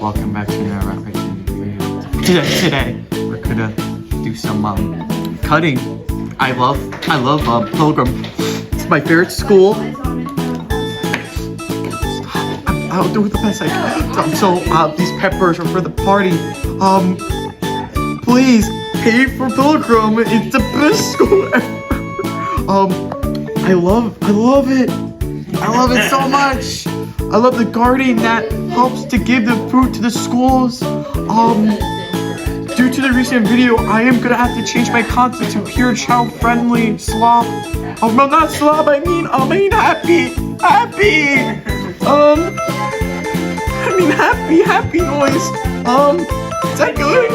Welcome back to another Rapid video. Today we're gonna do some cutting. I love Pilgrim. It's my favorite school. I'll do the best I can. So these peppers are for the party. Please pay for Pilgrim. It's the best school ever. I love it. I love it so much. I love the garden that helps to give the fruit to the schools. Due to the recent video, I am gonna have to change my content to pure child-friendly slob. Oh, no, not slob. I mean happy. Happy noise. Is that good?